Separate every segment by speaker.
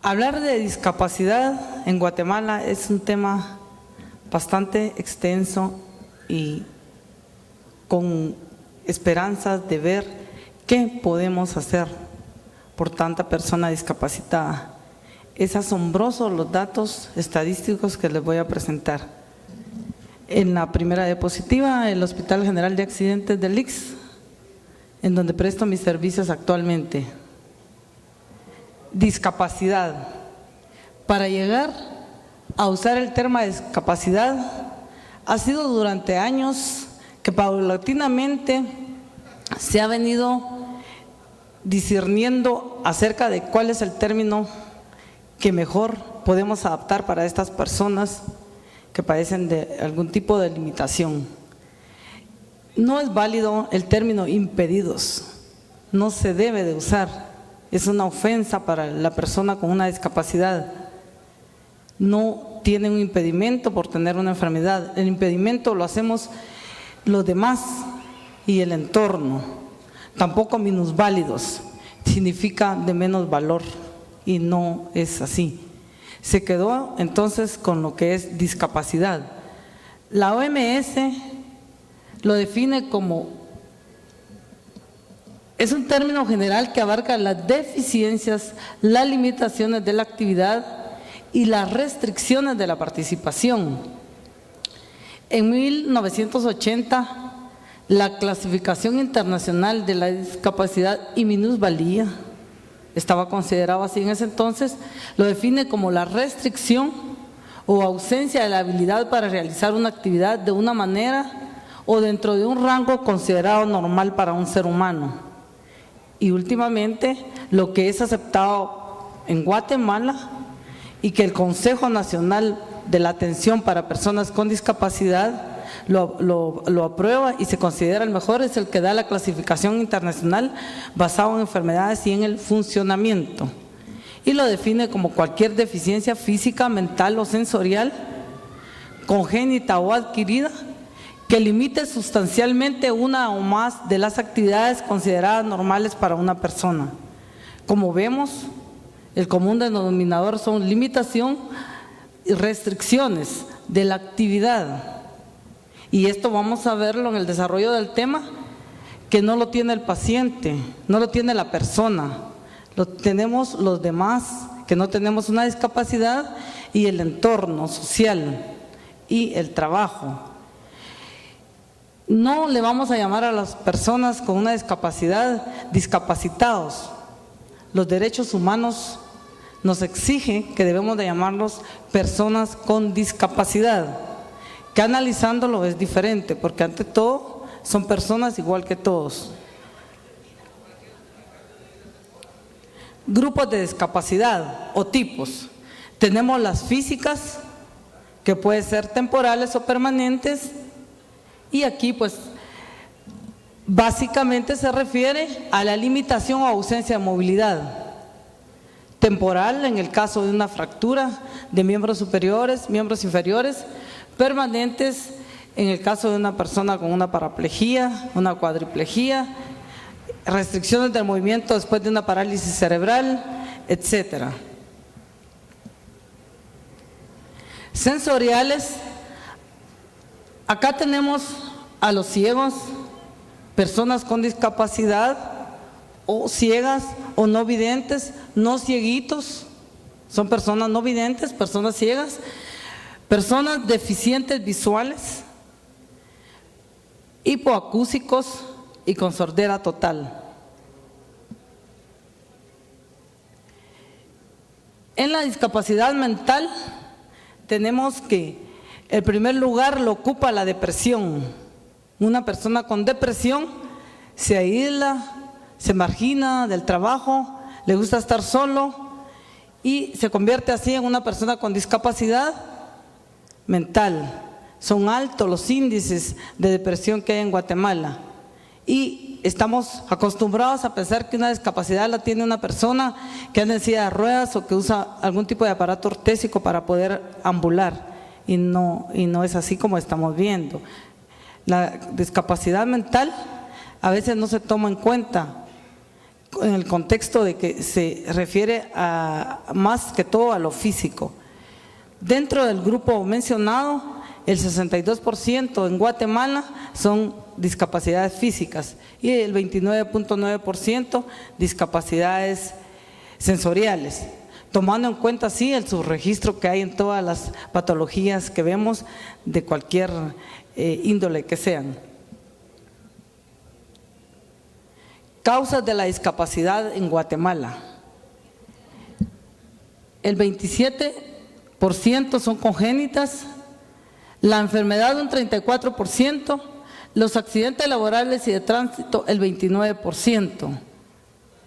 Speaker 1: Hablar de discapacidad en Guatemala es un tema bastante extenso y con esperanzas de ver qué podemos hacer por tanta persona discapacitada. Es asombroso los datos estadísticos que les voy a presentar. En la primera diapositiva, el Hospital General de Accidentes del ICS, en donde presto mis servicios actualmente. Discapacidad. Para llegar a usar el término discapacidad, ha sido durante años que paulatinamente se ha venido discerniendo acerca de cuál es el término que mejor podemos adaptar para estas personas que padecen de algún tipo de limitación. No es válido el término impedidos, no se debe de usar, es una ofensa para la persona con una discapacidad. No tiene un impedimento por tener una enfermedad, el impedimento lo hacemos los demás y el entorno. Tampoco minusválidos, significa de menos valor y no es así. Se quedó entonces con lo que es discapacidad. La OMS lo define como, es un término general que abarca las deficiencias, las limitaciones de la actividad y las restricciones de la participación. En 1980, la clasificación internacional de la discapacidad y minusvalía, estaba considerado así en ese entonces, lo define como la restricción o ausencia de la habilidad para realizar una actividad de una manera o dentro de un rango considerado normal para un ser humano. Y últimamente, lo que es aceptado en Guatemala y que el Consejo Nacional de la Atención para Personas con Discapacidad lo aprueba y se considera el mejor, es el que da la clasificación internacional basado en enfermedades y en el funcionamiento. Y lo define como cualquier deficiencia física, mental o sensorial, congénita o adquirida, que limite sustancialmente una o más de las actividades consideradas normales para una persona. Como vemos, el común denominador son limitación y restricciones de la actividad. Y esto vamos a verlo en el desarrollo del tema, que no lo tiene el paciente, no lo tiene la persona, lo tenemos los demás, que no tenemos una discapacidad, y el entorno social y el trabajo. No le vamos a llamar a las personas con una discapacidad discapacitados. Los derechos humanos nos exigen que debemos de llamarlos personas con discapacidad, que analizándolo es diferente, porque ante todo son personas igual que todos. Grupos de discapacidad o tipos. Tenemos las físicas, que pueden ser temporales o permanentes, y aquí pues básicamente se refiere a la limitación o ausencia de movilidad. Temporal en el caso de una fractura de miembros superiores, miembros inferiores, permanentes en el caso de una persona con una paraplegia, una cuadriplegia, restricciones del movimiento después de una parálisis cerebral, etcétera. Sensoriales, acá tenemos a los ciegos, personas con discapacidad o ciegas o no videntes, no cieguitos, son personas no videntes, personas ciegas, personas deficientes visuales, hipoacúsicos y con sordera total. En la discapacidad mental tenemos que el primer lugar lo ocupa la depresión. Una persona con depresión se aísla, se margina del trabajo, le gusta estar solo y se convierte así en una persona con discapacidad mental. Son altos los índices de depresión que hay en Guatemala y estamos acostumbrados a pensar que una discapacidad la tiene una persona que anda en silla de ruedas o que usa algún tipo de aparato ortésico para poder ambular, y no es así como estamos viendo. La discapacidad mental a veces no se toma en cuenta en el contexto de que se refiere a más que todo a lo físico. Dentro del grupo mencionado, el 62% en Guatemala son discapacidades físicas y el 29.9% discapacidades sensoriales, tomando en cuenta sí el subregistro que hay en todas las patologías que vemos de cualquier índole que sean. Causas de la discapacidad en Guatemala. El 27% son congénitas, la enfermedad un 34%, los accidentes laborales y de tránsito el 29%.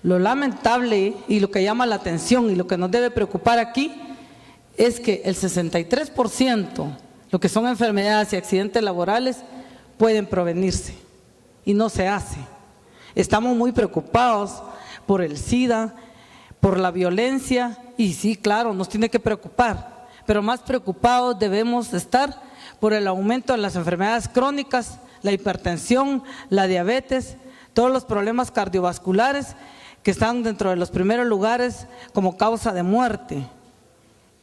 Speaker 1: Lo lamentable y lo que llama la atención y lo que nos debe preocupar aquí es que el 63%, lo que son enfermedades y accidentes laborales, pueden prevenirse y no se hace. Estamos muy preocupados por el SIDA, por la violencia y sí, claro, nos tiene que preocupar, pero más preocupados debemos estar por el aumento de las enfermedades crónicas, la hipertensión, la diabetes, todos los problemas cardiovasculares que están dentro de los primeros lugares como causa de muerte.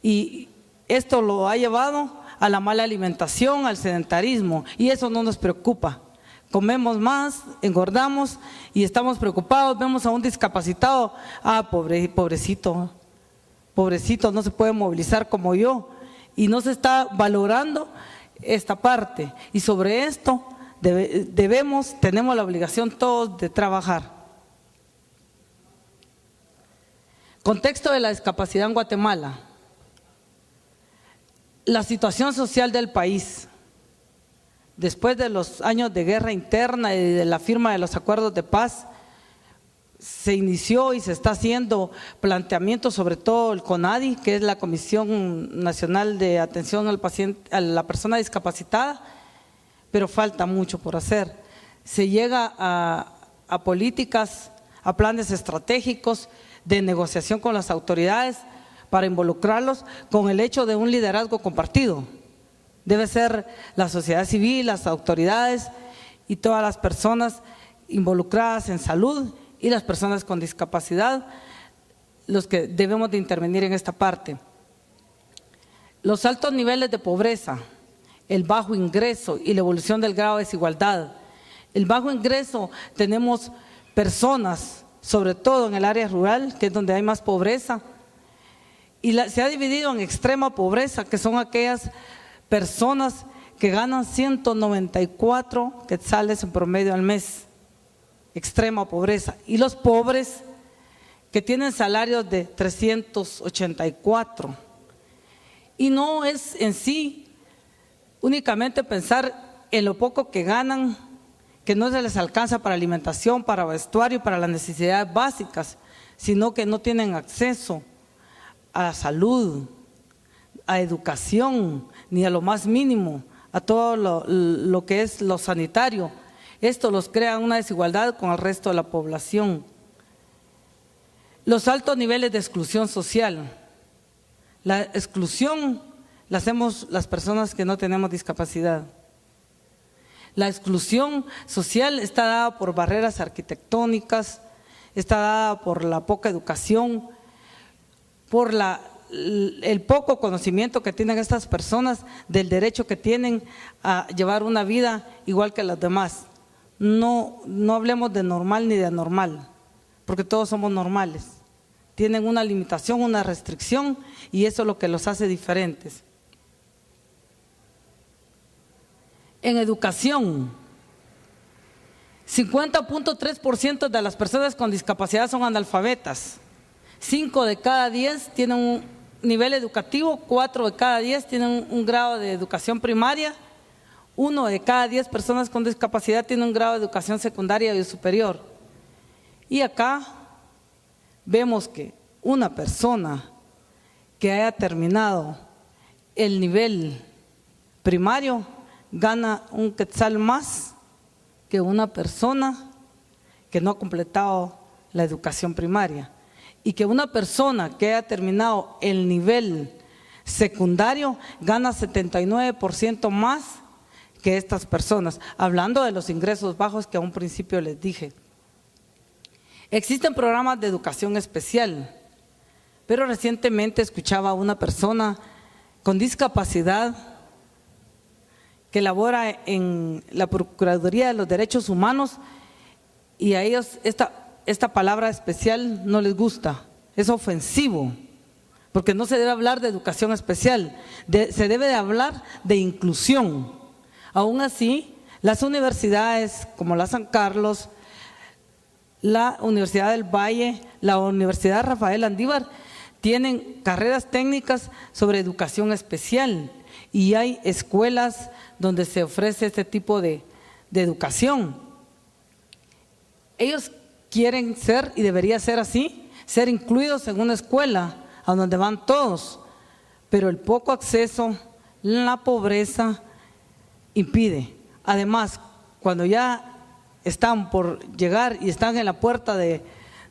Speaker 1: Y esto lo ha llevado a la mala alimentación, al sedentarismo, y eso no nos preocupa. Comemos más, engordamos y estamos preocupados, vemos a un discapacitado, pobrecito, no se puede movilizar como yo, y no se está valorando esta parte, y sobre esto tenemos la obligación todos de trabajar. Contexto de la discapacidad en Guatemala. La situación social del país. Después de los años de guerra interna y de la firma de los acuerdos de paz, se inició y se está haciendo planteamientos, sobre todo el CONADI, que es la Comisión Nacional de Atención al Paciente, a la Persona Discapacitada, pero falta mucho por hacer. Se llega a políticas, a planes estratégicos de negociación con las autoridades para involucrarlos con el hecho de un liderazgo compartido. Debe ser la sociedad civil, las autoridades y todas las personas involucradas en salud y las personas con discapacidad los que debemos de intervenir en esta parte. Los altos niveles de pobreza, el bajo ingreso y la evolución del grado de desigualdad. El bajo ingreso, tenemos personas, sobre todo en el área rural, que es donde hay más pobreza, y se ha dividido en extrema pobreza, que son aquellas personas que ganan 194 quetzales en promedio al mes, extrema pobreza, y los pobres que tienen salarios de 384. Y no es en sí únicamente pensar en lo poco que ganan, que no se les alcanza para alimentación, para vestuario, para las necesidades básicas, sino que no tienen acceso a salud, a educación, ni a lo más mínimo, a todo lo que es lo sanitario. Esto los crea una desigualdad con el resto de la población. Los altos niveles de exclusión social. La exclusión la hacemos las personas que no tenemos discapacidad. La exclusión social está dada por barreras arquitectónicas, está dada por la poca educación, por el poco conocimiento que tienen estas personas del derecho que tienen a llevar una vida igual que las demás. No hablemos de normal ni de anormal, porque todos somos normales. Tienen una limitación, una restricción, y eso es lo que los hace diferentes. En educación, 50.3% de las personas con discapacidad son analfabetas. 5 de cada 10 tienen un nivel educativo, 4 de cada 10 tienen un grado de educación primaria, 1 de cada 10 personas con discapacidad tiene un grado de educación secundaria y superior. Y acá vemos que una persona que haya terminado el nivel primario gana un quetzal más que una persona que no ha completado la educación primaria, y que una persona que haya terminado el nivel secundario gana 79% más que estas personas, hablando de los ingresos bajos que a un principio les dije. Existen programas de educación especial, pero recientemente escuchaba a una persona con discapacidad que labora en la Procuraduría de los Derechos Humanos y a ellos esta palabra especial no les gusta, es ofensivo, porque no se debe hablar de educación especial, se debe de hablar de inclusión. Aún así, las universidades como la San Carlos, la Universidad del Valle, la Universidad Rafael Andívar, tienen carreras técnicas sobre educación especial y hay escuelas donde se ofrece este tipo de educación. Ellos quieren ser, y debería ser así, ser incluidos en una escuela a donde van todos, pero el poco acceso, la pobreza impide. Además, cuando ya están por llegar y están en la puerta de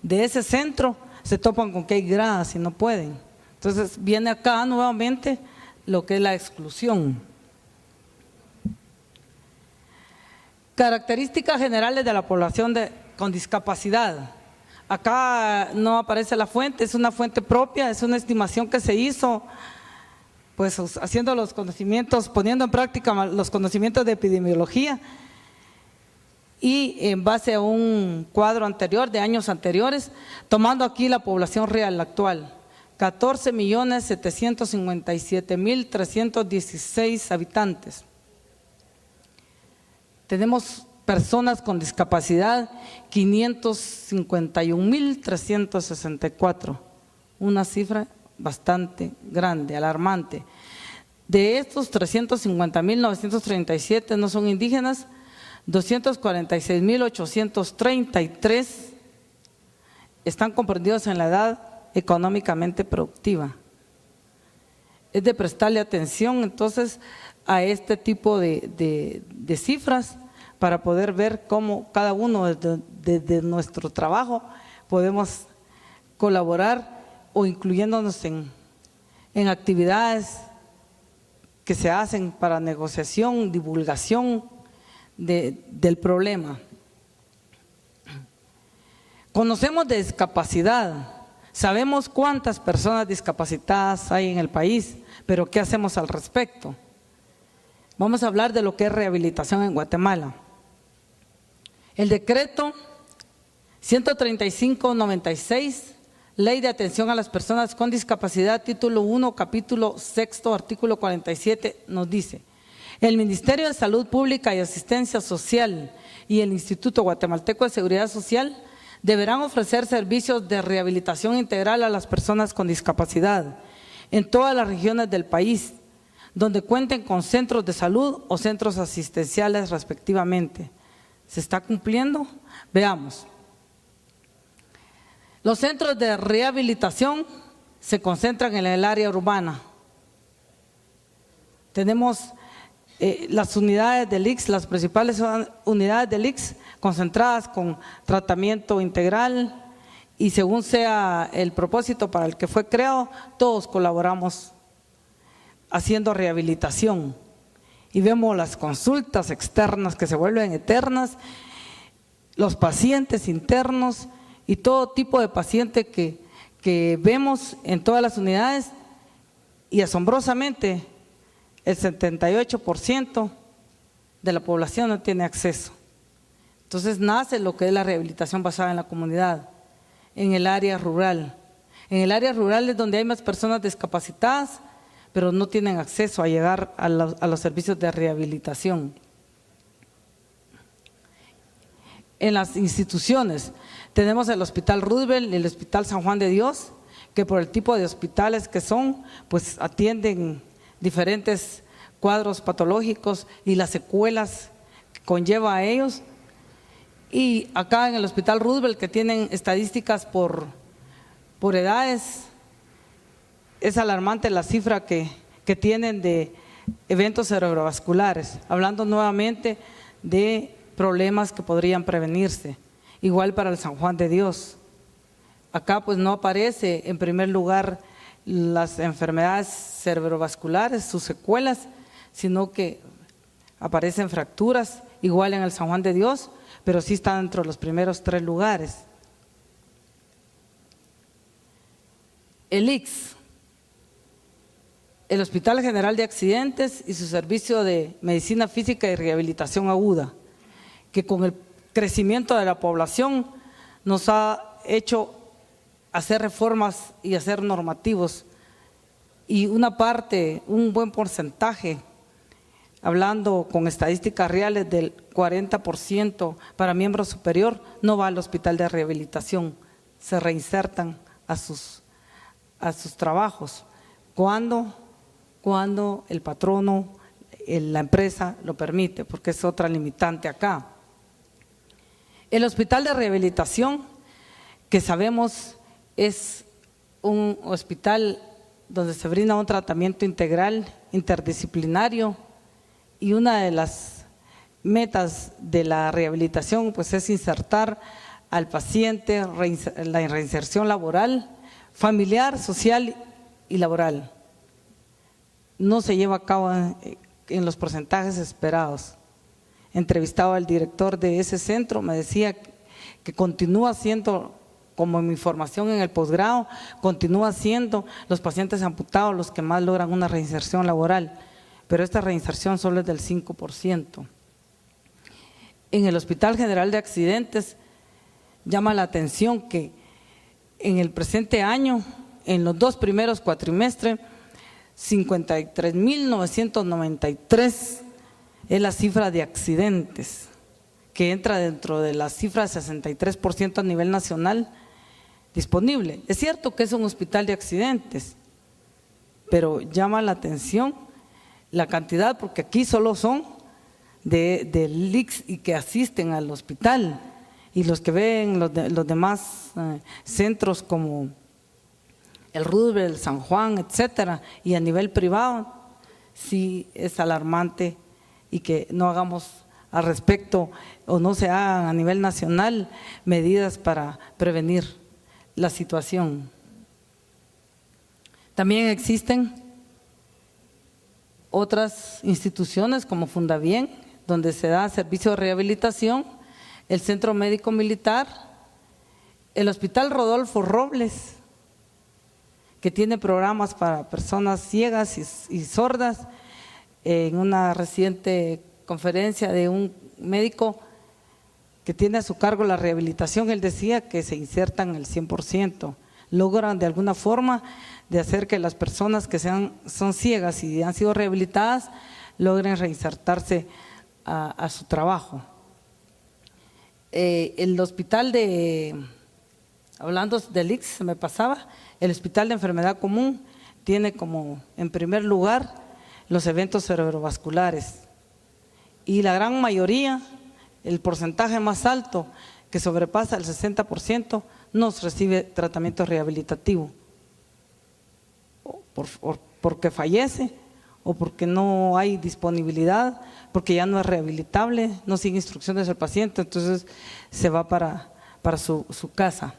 Speaker 1: ese centro, se topan con que hay gradas y no pueden. Entonces viene acá nuevamente lo que es la exclusión. Características generales de la población con discapacidad. Acá no aparece la fuente, es una fuente propia, es una estimación que se hizo, pues haciendo los conocimientos, poniendo en práctica los conocimientos de epidemiología y en base a un cuadro anterior, de años anteriores, tomando aquí la población real actual, 14.757.316 habitantes. Tenemos personas con discapacidad, 551.364, una cifra bastante grande, alarmante. De estos 350.937 no son indígenas, 246.833 están comprendidos en la edad económicamente productiva. Es de prestarle atención entonces a este tipo de cifras para poder ver cómo cada uno desde nuestro trabajo podemos colaborar o incluyéndonos en actividades que se hacen para negociación, divulgación del problema. Conocemos de discapacidad, sabemos cuántas personas discapacitadas hay en el país, pero ¿qué hacemos al respecto? Vamos a hablar de lo que es rehabilitación en Guatemala. El decreto 135/96, Ley de Atención a las Personas con Discapacidad, título 1, capítulo 6, artículo 47, nos dice: el Ministerio de Salud Pública y Asistencia Social y el Instituto Guatemalteco de Seguridad Social deberán ofrecer servicios de rehabilitación integral a las personas con discapacidad en todas las regiones del país, donde cuenten con centros de salud o centros asistenciales respectivamente. ¿Se está cumpliendo? Veamos. Los centros de rehabilitación se concentran en el área urbana. Tenemos las unidades del ICS, las principales unidades del ICS concentradas con tratamiento integral y según sea el propósito para el que fue creado, todos colaboramos haciendo rehabilitación. Y vemos las consultas externas que se vuelven eternas, los pacientes internos y todo tipo de paciente que vemos en todas las unidades, y asombrosamente el 78% de la población no tiene acceso. Entonces nace lo que es la rehabilitación basada en la comunidad, en el área rural. En el área rural es donde hay más personas discapacitadas, pero no tienen acceso a llegar a los servicios de rehabilitación. En las instituciones tenemos el Hospital Roosevelt y el Hospital San Juan de Dios, que por el tipo de hospitales que son, pues atienden diferentes cuadros patológicos y las secuelas que conlleva a ellos. Y acá en el Hospital Roosevelt, que tienen estadísticas por edades, es alarmante la cifra que tienen de eventos cerebrovasculares, hablando nuevamente de problemas que podrían prevenirse. Igual para el San Juan de Dios. Acá pues no aparece en primer lugar las enfermedades cerebrovasculares, sus secuelas, sino que aparecen fracturas, igual en el San Juan de Dios, pero sí está dentro de los primeros 3 lugares. El ICS, el Hospital General de Accidentes y su servicio de medicina física y rehabilitación aguda, que con el crecimiento de la población nos ha hecho hacer reformas y hacer normativos, y una parte, un buen porcentaje, hablando con estadísticas reales, del 40% para miembro superior no va al hospital de rehabilitación, se reinsertan a sus trabajos cuando el patrono, la empresa lo permite, porque es otra limitante acá. El hospital de rehabilitación, que sabemos es un hospital donde se brinda un tratamiento integral, interdisciplinario, y una de las metas de la rehabilitación pues es insertar al paciente en la reinserción laboral, familiar, social y laboral. No se lleva a cabo en los porcentajes esperados. Entrevistado al director de ese centro, me decía que continúa siendo, como mi formación en el posgrado, continúa siendo los pacientes amputados los que más logran una reinserción laboral, pero esta reinserción solo es del 5%. En el Hospital General de Accidentes llama la atención que en el presente año, en los 2 primeros cuatrimestres, 53.993 es la cifra de accidentes, que entra dentro de la cifra de 63% a nivel nacional disponible. Es cierto que es un hospital de accidentes, pero llama la atención la cantidad, porque aquí solo son del ICS y que asisten al hospital, y los que ven los demás centros como el Roosevelt, San Juan, etcétera, y a nivel privado, sí es alarmante, y que no hagamos al respecto o no se hagan a nivel nacional medidas para prevenir la situación. También existen otras instituciones como Fundabien, donde se da servicio de rehabilitación, el Centro Médico Militar, el Hospital Rodolfo Robles, que tiene programas para personas ciegas y sordas. En una reciente conferencia de un médico que tiene a su cargo la rehabilitación, él decía que se insertan el 100%, logran de alguna forma de hacer que las personas que son ciegas y han sido rehabilitadas logren reinsertarse a su trabajo. El hospital hablando del ICS, se me pasaba, el Hospital de Enfermedad Común tiene como en primer lugar los eventos cerebrovasculares, y la gran mayoría, el porcentaje más alto que sobrepasa el 60%, no recibe tratamiento rehabilitativo, porque fallece o porque no hay disponibilidad, porque ya no es rehabilitable, no sigue instrucciones del paciente, entonces se va para su casa.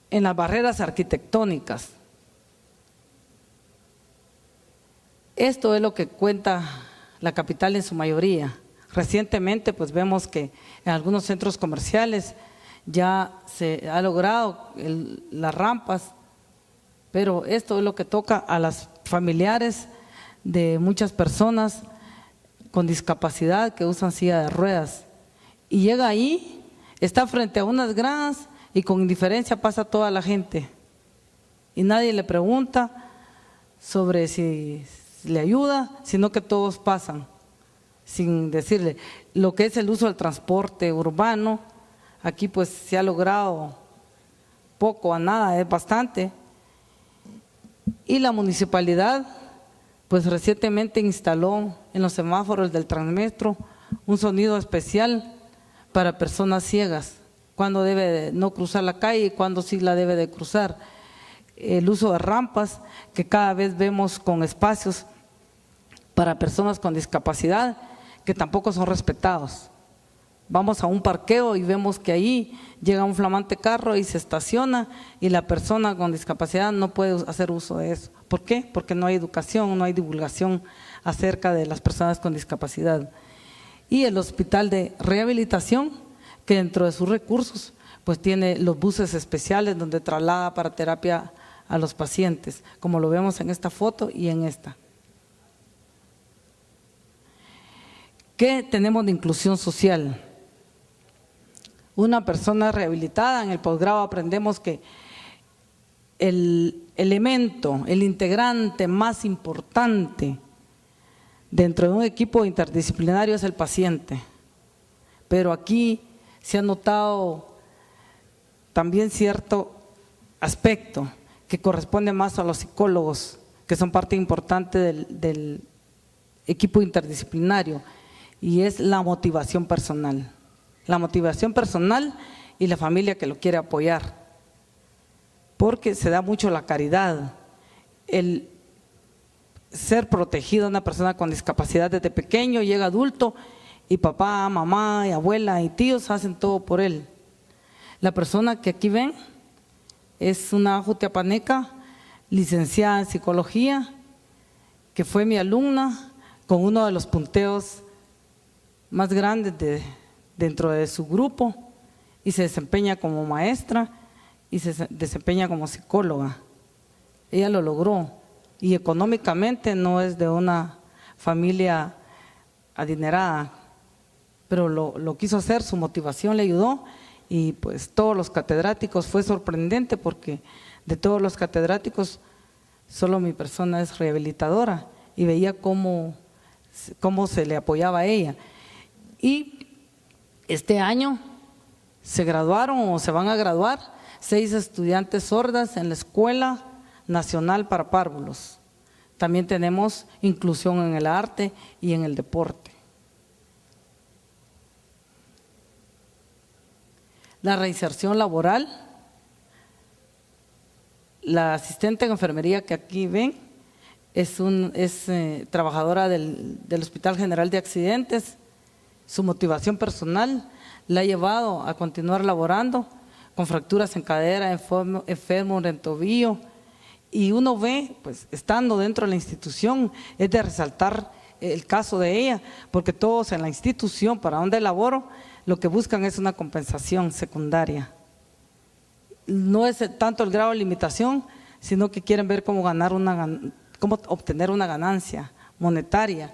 Speaker 1: En las barreras arquitectónicas, esto es lo que cuenta la capital en su mayoría. Recientemente pues vemos que en algunos centros comerciales ya se ha logrado las rampas, pero esto es lo que toca a las familiares de muchas personas con discapacidad que usan silla de ruedas, y llega ahí, está frente a unas gradas y con indiferencia pasa toda la gente y nadie le pregunta sobre si le ayuda, sino que todos pasan sin decirle. Lo que es el uso del transporte urbano, aquí pues se ha logrado poco a nada, es bastante, y la municipalidad pues recientemente instaló en los semáforos del Transmetro un sonido especial para personas ciegas, cuándo debe de no cruzar la calle y cuándo sí la debe de cruzar. El uso de rampas, que cada vez vemos con espacios para personas con discapacidad que tampoco son respetados. Vamos a un parqueo y vemos que ahí llega un flamante carro y se estaciona, y la persona con discapacidad no puede hacer uso de eso. ¿Por qué? Porque no hay educación, no hay divulgación acerca de las personas con discapacidad. Y el hospital de rehabilitación, que dentro de sus recursos pues tiene los buses especiales donde traslada para terapia a los pacientes, como lo vemos en esta foto y en esta. ¿Qué tenemos de inclusión social? Una persona rehabilitada, en el posgrado aprendemos que el elemento, el integrante más importante dentro de un equipo interdisciplinario es el paciente. Pero aquí se ha notado también cierto aspecto que corresponde más a los psicólogos, que son parte importante del equipo interdisciplinario, y es la motivación personal. La motivación personal y la familia que lo quiere apoyar, porque se da mucho la caridad, el ser protegido a una persona con discapacidad desde pequeño, llega adulto y papá, mamá, y abuela y tíos hacen todo por él. La persona que aquí ven es una jutiapaneca, licenciada en psicología, que fue mi alumna con uno de los punteos más grandes dentro de su grupo, y se desempeña como maestra y se desempeña como psicóloga. Ella lo logró, y económicamente no es de una familia adinerada, pero lo quiso hacer, su motivación le ayudó, y pues todos los catedráticos, fue sorprendente porque de todos los catedráticos solo mi persona es rehabilitadora, y veía cómo se le apoyaba a ella. Y este año se graduaron o se van a graduar 6 estudiantes sordas en la Escuela Nacional para Párvulos. También tenemos inclusión en el arte y en el deporte. La reinserción laboral, la asistente en enfermería que aquí ven es trabajadora del Hospital General de Accidentes. Su motivación personal la ha llevado a continuar laborando con fracturas en cadera, en fémur, en tobillo, y uno ve, pues estando dentro de la institución, es de resaltar el caso de ella, porque todos en la institución para donde laboro lo que buscan es una compensación secundaria. No es tanto el grado de limitación, sino que quieren ver cómo obtener una ganancia monetaria.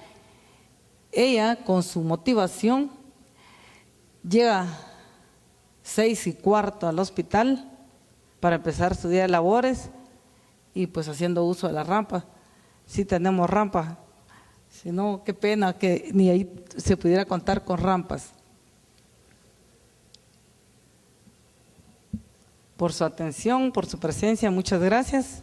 Speaker 1: Ella, con su motivación, llega 6:15 al hospital para empezar su día de labores, y pues haciendo uso de la rampa. Sí tenemos rampa, si no, qué pena que ni ahí se pudiera contar con rampas. Por su atención, por su presencia, muchas gracias.